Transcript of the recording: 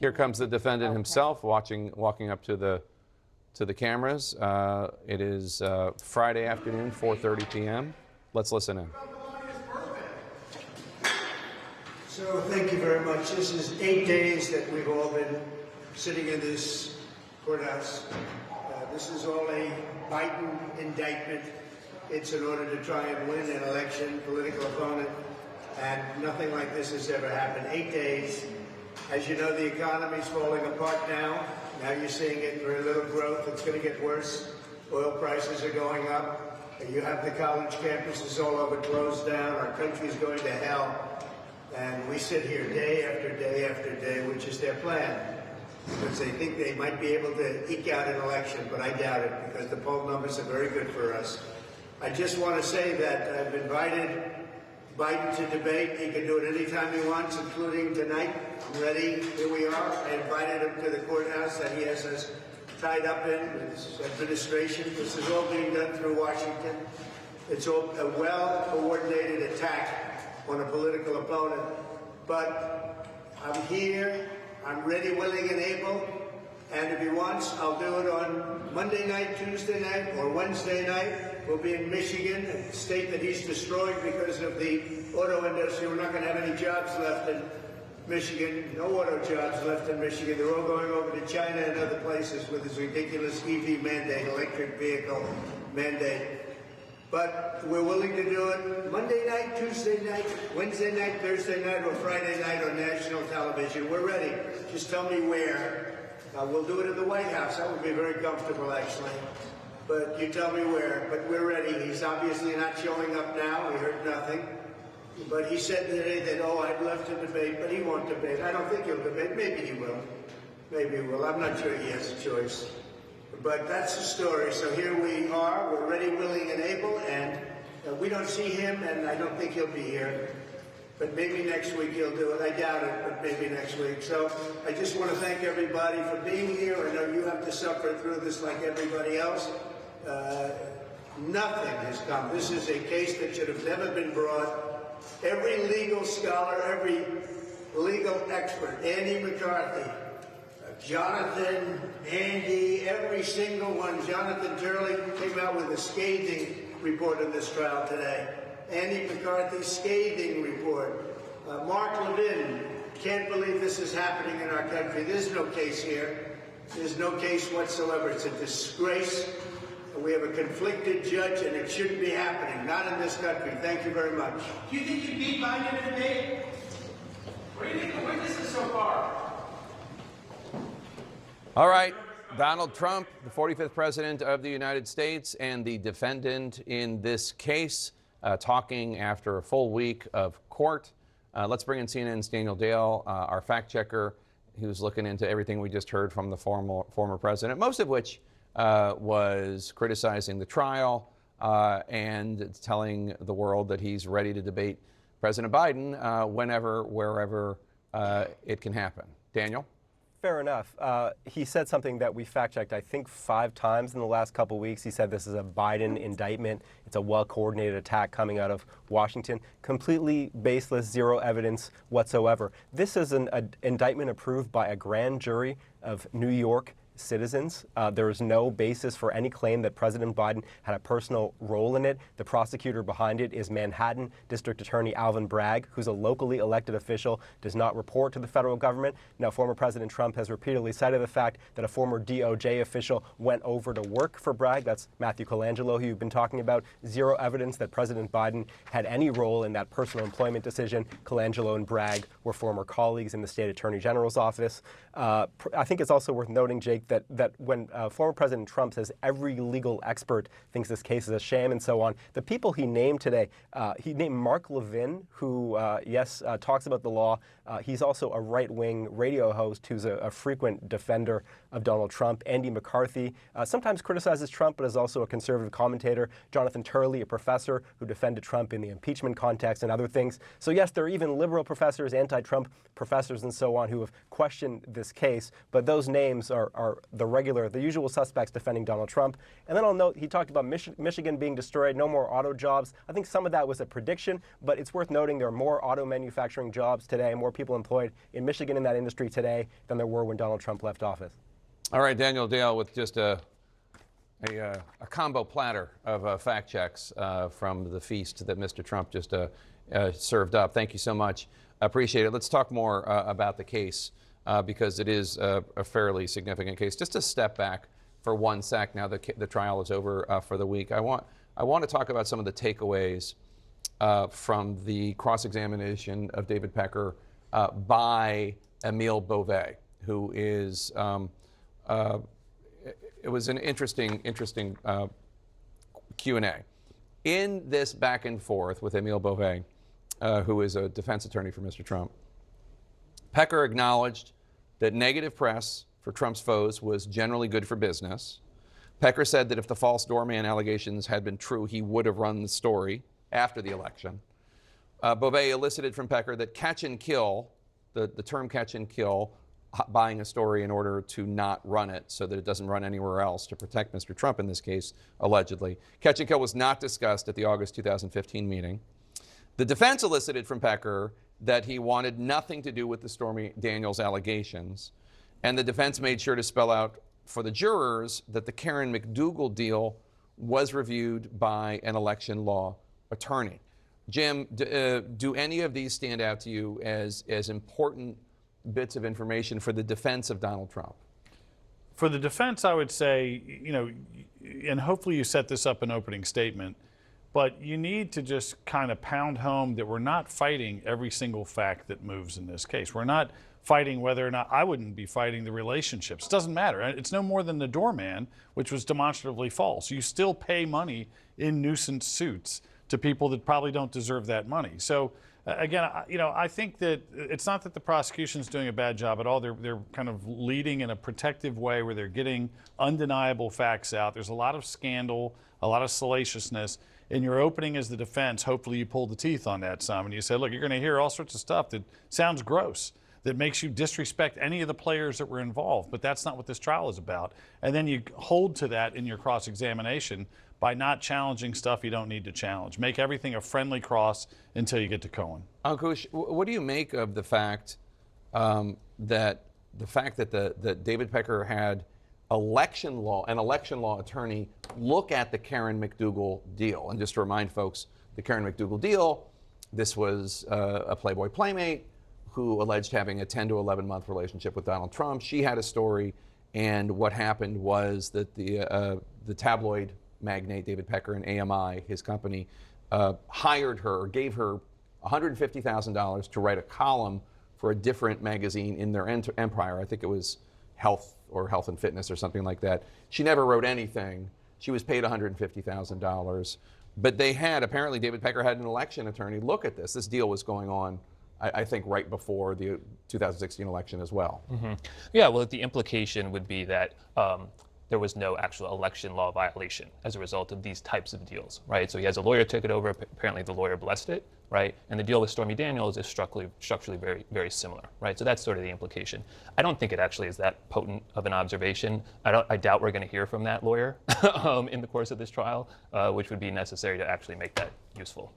Here comes the defendant himself, walking up to the cameras. It is Friday afternoon, 4:30 p.m. Let's listen in. So thank you very much. This is 8 days that we've all been sitting in this courthouse. This is all a Biden indictment. It's in order to try and win an election, political opponent, and nothing like this has ever happened. 8 days. As you know, the economy's falling apart now. Now you're seeing it, very little growth. It's going to get worse. Oil prices are going up. You have the college campuses all over closed down. Our country's going to hell. And we sit here day after day after day, which is their plan. Because they think they might be able to eke out an election, but I doubt it, because the poll numbers are very good for us. I just want to say that I've invited Biden to debate. He can do it anytime he wants, including tonight. I'm ready. Here we are. I invited him to the courthouse that he has us tied up in with his administration. This is all being done through Washington. It's all a well-coordinated attack on a political opponent. But I'm here. I'm ready, willing, and able. And if he wants, I'll do it on Monday night, Tuesday night, or Wednesday night. We'll be in Michigan, a state that he's destroyed because of the auto industry. We're not going to have any jobs left in Michigan. No auto jobs left in Michigan. They're all going over to China and other places with this ridiculous EV mandate, electric vehicle mandate. But we're willing to do it Monday night, Tuesday night, Wednesday night, Thursday night, or Friday night on national television. We're ready. Just tell me where. We'll do it at the White House. That would be very comfortable, actually. But you tell me where. But we're ready. He's obviously not showing up now. We heard nothing. But he said today that, I'd love to debate, but he won't debate. I don't think he'll debate. Maybe he will. Maybe he will. I'm not sure he has a choice. But that's the story. So here we are. We're ready, willing, and able. And we don't see him, and I don't think he'll be here. But maybe next week he'll do it. I doubt it, but maybe next week. So I just want to thank everybody for being here. I know you have to suffer through this like everybody else. Nothing has come. This is a case that should have never been brought. Every legal scholar, every legal expert, Andy McCarthy, Jonathan, Andy, every single one. Jonathan Turley came out with a scathing report on this trial today. Andy McCarthy's scathing report. Mark Levin, can't believe this is happening in our country. There's no case here. There's no case whatsoever. It's a disgrace. We have a conflicted judge, and it shouldn't be happening. Not in this country. Thank you very much. Do you think you beat Biden in a debate? What do you think of the witnesses so far? All right. Donald Trump, the 45th president of the United States and the defendant in this case, talking after a full week of court. Let's bring in CNN's Daniel Dale, our fact checker, who's looking into everything we just heard from the former president, most of which was criticizing the trial and telling the world that he's ready to debate President Biden whenever, wherever it can happen. Daniel? Fair enough. He said something that we fact-checked, I think, 5 times in the last couple of weeks. He said this is a Biden indictment. It's a well-coordinated attack coming out of Washington. Completely baseless, zero evidence whatsoever. This is an indictment approved by a grand jury of New York citizens. There is no basis for any claim that President Biden had a personal role in it. The prosecutor behind it is Manhattan District Attorney Alvin Bragg, who's a locally elected official, does not report to the federal government. Now, former President Trump has repeatedly cited the fact that a former DOJ official went over to work for Bragg. That's Matthew Colangelo, who you've been talking about. Zero evidence that President Biden had any role in that personal employment decision. Colangelo and Bragg were former colleagues in the state attorney general's office. I think it's also worth noting, Jake, that when former President Trump says every legal expert thinks this case is a sham and so on, the people he named today, he named Mark Levin, who, talks about the law. He's also a right-wing radio host who's a frequent defender of Donald Trump. Andy McCarthy sometimes criticizes Trump, but is also a conservative commentator. Jonathan Turley, a professor who defended Trump in the impeachment context and other things. So yes, there are even liberal professors, anti-Trump professors and so on who have questioned this case, but those names are are the usual suspects defending Donald Trump. And then I'll note he talked about Michigan being destroyed, no more auto jobs. I think some of that was a prediction, but it's worth noting there are more auto manufacturing jobs today, more people employed in Michigan in that industry today than there were when Donald Trump left office. All right, Daniel Dale with just a combo platter of fact checks from the feast that Mr. Trump just served up. Thank you so much. Appreciate it. Let's talk more about the case because it is a fairly significant case. Just to step back for 1 sec now that the trial is over for the week. I want to talk about some of the takeaways from the cross-examination of David Pecker by Emile Beauvais, who is it was an interesting Q&A. In this back and forth with Emile Beauvais, who is a defense attorney for Mr. Trump, Pecker acknowledged that negative press for Trump's foes was generally good for business. Pecker said that if the false doorman allegations had been true, he would have run the story after the election. Beauvais elicited from Pecker that catch and kill, the term catch and kill, buying a story in order to not run it so that it doesn't run anywhere else to protect Mr. Trump in this case, allegedly. Catch and kill was not discussed at the August 2015 meeting. The defense elicited from Pecker that he wanted nothing to do with the Stormy Daniels allegations, and the defense made sure to spell out for the jurors that the Karen McDougal deal was reviewed by an election law attorney. Jim, do any of these stand out to you as important bits of information for the defense of Donald Trump? For the defense, I would say, and hopefully you set this up in opening statement, but you need to just kind of pound home that we're not fighting every single fact that moves in this case. We're not fighting whether or not, I wouldn't be fighting the relationships. It doesn't matter. It's no more than the doorman, which was demonstratively false. You still pay money in nuisance suits to people that probably don't deserve that money. So again, I think that it's not that the prosecution's doing a bad job at all. They're kind of leading in a protective way where they're getting undeniable facts out. There's a lot of scandal, a lot of salaciousness. In your opening as the defense, hopefully you pull the teeth on that some and you say, look, you're going to hear all sorts of stuff that sounds gross, that makes you disrespect any of the players that were involved, but that's not what this trial is about. And then you hold to that in your cross-examination by not challenging stuff you don't need to challenge. Make everything a friendly cross until you get to Cohen. Ankush, what do you make of the fact that David Pecker had an election law attorney look at the Karen McDougal deal? And just to remind folks, the Karen McDougal deal, this was a Playboy playmate who alleged having a 10 to 11 month relationship with Donald Trump. She had a story, and what happened was that the tabloid magnate David Pecker and AMI, his company, hired her, or gave her $150,000 to write a column for a different magazine in their empire. I think it was Health and Fitness or something like that. She never wrote anything. She was paid $150,000. But apparently David Pecker had an election attorney look at this. This deal was going on, I think, right before the 2016 election as well. Mm-hmm. Yeah, well, the implication would be that there was no actual election law violation as a result of these types of deals, right? So he has a lawyer take it over. Apparently the lawyer blessed it, right? And the deal with Stormy Daniels is structurally very, very similar, right? So that's sort of the implication. I don't think it actually is that potent of an observation. I doubt we're going to hear from that lawyer in the course of this trial, which would be necessary to actually make that useful.